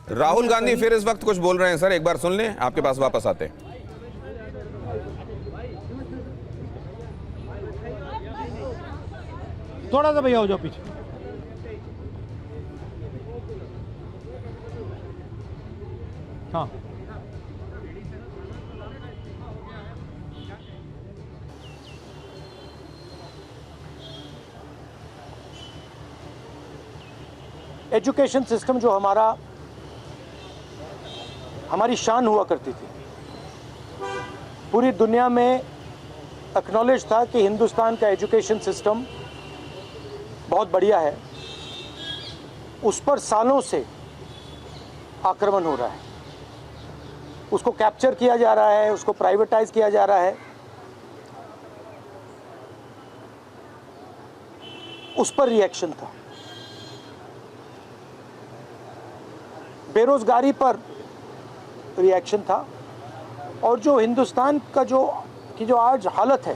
राहुल गांधी फिर इस वक्त कुछ बोल रहे हैं सर, एक बार सुन लें, आपके पास वापस आते हैं। थोड़ा सा भैया हो जाओ पीछे। हाँ, एजुकेशन सिस्टम जो हमारी शान हुआ करती थी, पूरी दुनिया में एक्नॉलेज था कि हिंदुस्तान का एजुकेशन सिस्टम बहुत बढ़िया है, उस पर सालों से आक्रमण हो रहा है, उसको कैप्चर किया जा रहा है, उसको प्राइवेटाइज किया जा रहा है, उस पर रिएक्शन था। बेरोजगारी पर रिएक्शन था, और जो हिंदुस्तान का जो आज हालत है,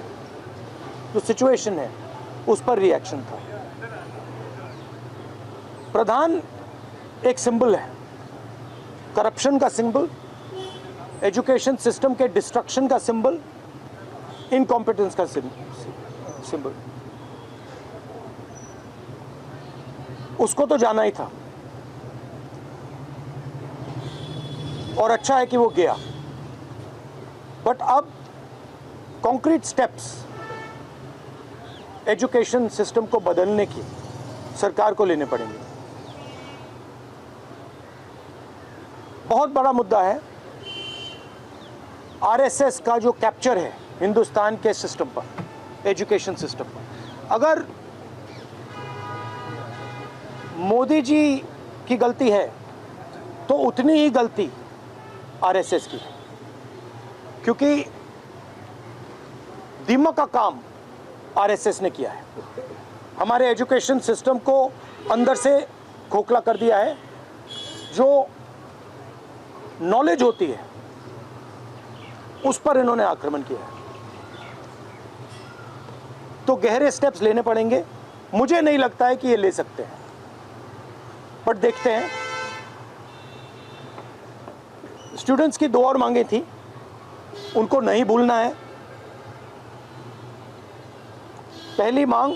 जो सिचुएशन है, उस पर रिएक्शन था। प्रधान एक सिंबल है, करप्शन का सिंबल, एजुकेशन सिस्टम के डिस्ट्रक्शन का सिंबल, इनकॉम्पिटेंस का सिंबल। उसको तो जाना ही था, और अच्छा है कि वो गया। बट अब कॉन्क्रीट स्टेप्स एजुकेशन सिस्टम को बदलने की सरकार को लेने पड़ेंगे। बहुत बड़ा मुद्दा है आरएसएस का जो कैप्चर है हिंदुस्तान के सिस्टम पर, एजुकेशन सिस्टम पर। अगर मोदी जी की गलती है तो उतनी ही गलती आरएसएस की है, क्योंकि दीमक का काम आरएसएस ने किया है। हमारे एजुकेशन सिस्टम को अंदर से खोखला कर दिया है। जो नॉलेज होती है उस पर इन्होंने आक्रमण किया है। तो गहरे स्टेप्स लेने पड़ेंगे। मुझे नहीं लगता है कि ये ले सकते हैं, बट देखते हैं। स्टूडेंट्स की 2 और मांगे थी, उनको नहीं भूलना है। पहली मांग,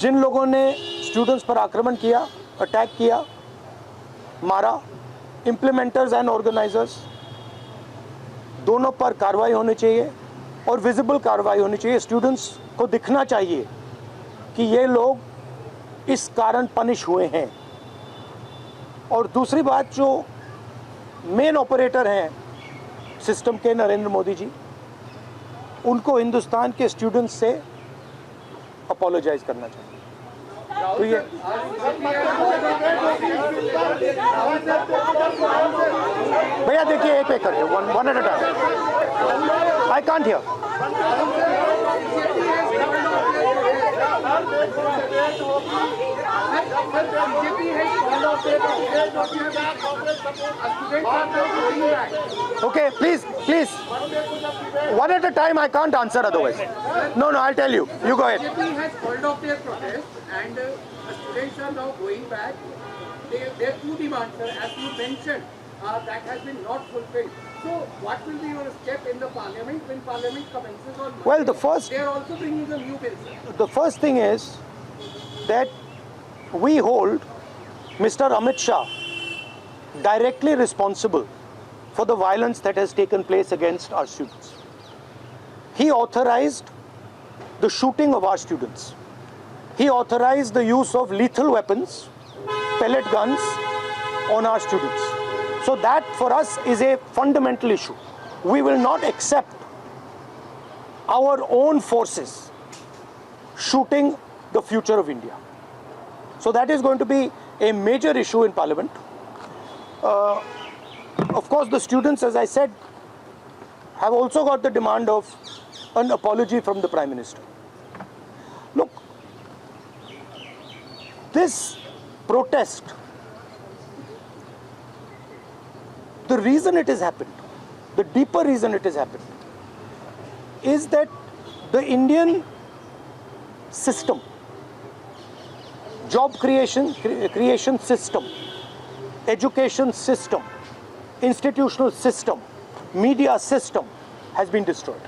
जिन लोगों ने स्टूडेंट्स पर आक्रमण किया, अटैक किया, मारा, इम्प्लीमेंटर्स एंड ऑर्गेनाइजर्स, दोनों पर कार्रवाई होनी चाहिए, और विजिबल कार्रवाई होनी चाहिए। स्टूडेंट्स को दिखना चाहिए कि ये लोग इस कारण पनिश हुए हैं। और दूसरी बात, जो मेन ऑपरेटर हैं सिस्टम के, नरेंद्र मोदी जी, उनको हिंदुस्तान के स्टूडेंट्स से अपोलोजाइज करना चाहिए। तो ये भैया देखिए, एक करके one at a time. I can't hear. Okay, please, one at a time. I can't answer otherwise. No, I'll tell you. You go ahead. BJP has called off their protest, and students are now going back. Their 2 demands, sir, as you mentioned, that has been not fulfilled. So, what will be your step in the parliament when parliament commences on Monday? Well, they are also bringing a new bill, sir. The first thing is that we hold Mr. Amit Shah directly responsible for the violence that has taken place against our students. He authorized the shooting of our students. He authorized the use of lethal weapons, pellet guns, on our students. So that for us is a fundamental issue. We will not accept our own forces shooting the future of India. So that is going to be a major issue in Parliament. Of course, the students, as I said, have also got the demand of an apology from the Prime Minister. Look, this protest, the reason it has happened, the deeper reason it has happened, is that the Indian system, job creation system, education system, institutional system, media system has been destroyed.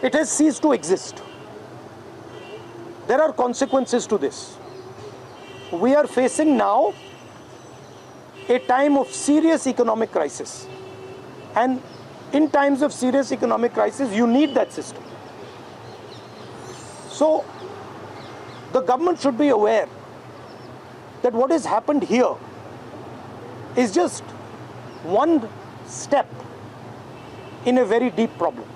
It has ceased to exist. There are consequences to this. We are facing now a time of serious economic crisis. And in times of serious economic crisis, you need that system. So, the government should be aware that what has happened here is just one step in a very deep problem.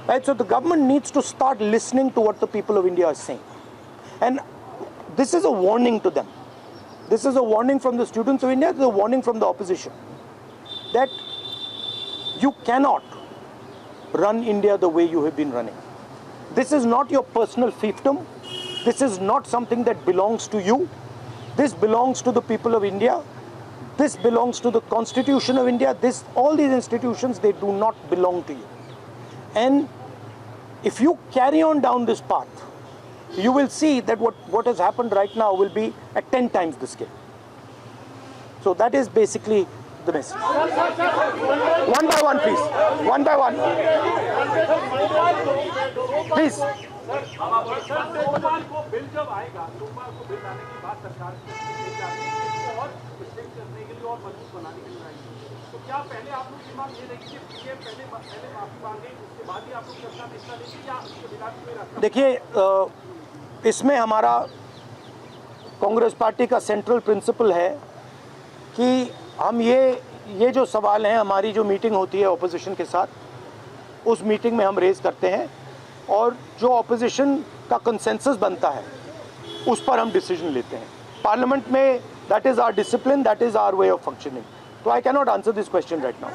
Right? So the government needs to start listening to what the people of India are saying. And this is a warning to them. This is a warning from the students of India, this is a warning from the opposition. That you cannot run India the way you have been running. This is not your personal fiefdom. This is not something that belongs to you. This belongs to the people of India. This belongs to the Constitution of India. All these institutions, they do not belong to you. And if you carry on down this path, you will see that what has happened right now will be at 10 times the scale. So that is basically the message. One by one, please. One by one. Please. सोमवार को bill जब आएगा, सोमवार को bill आने के बाद सरकार इसको और स्ट्रिक्ट करने के लिए और मजबूत बनाने के लिए आएगी। तो क्या पहले आप लोग की मांग ये रहेगी कि पीएम पहले माफी मांगे, उसके बाद ही आप लोग चर्चा में हिस्सा लेंगे या उसके विधान में रास्ता? देखिए, इसमें हमारा कांग्रेस पार्टी का सेंट्रल प्रिंसिपल है कि हम ये जो सवाल हैं, हमारी जो मीटिंग होती है ऑपोजिशन के साथ, उस मीटिंग में हम रेज करते हैं और जो ऑपोजिशन का कंसेंसस बनता है उस पर हम डिसीजन लेते हैं पार्लियामेंट में. That is our discipline, that is our way of functioning. तो I can not answer this question right now.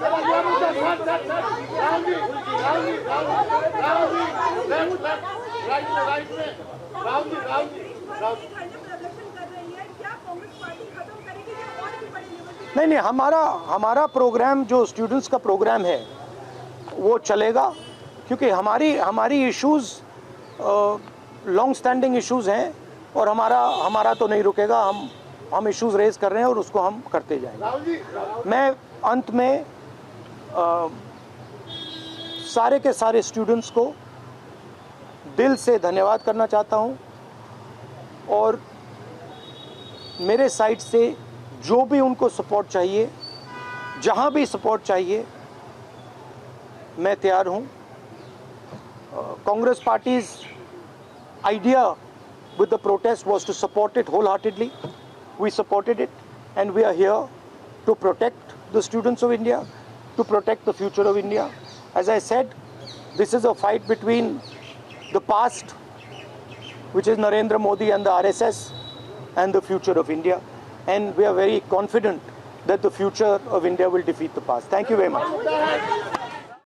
नहीं, हमारा प्रोग्राम जो स्टूडेंट्स का प्रोग्राम है वो चलेगा, क्योंकि हमारी इश्यूज लॉन्ग स्टैंडिंग इश्यूज हैं और हमारा तो नहीं रुकेगा. हम इश्यूज रेज कर रहे हैं और उसको हम करते जाएंगे. मैं अंत में सारे के सारे स्टूडेंट्स को दिल से धन्यवाद करना चाहता हूं और मेरे साइड से जो भी उनको सपोर्ट चाहिए, जहां भी सपोर्ट चाहिए, मैं तैयार हूं. Congress Party's idea with the protest was to support it wholeheartedly. We supported it and we are here to protect the students of India, to protect the future of India. As I said, this is a fight between the past, which is Narendra Modi and the RSS, and the future of India. And we are very confident that the future of India will defeat the past. Thank you very much.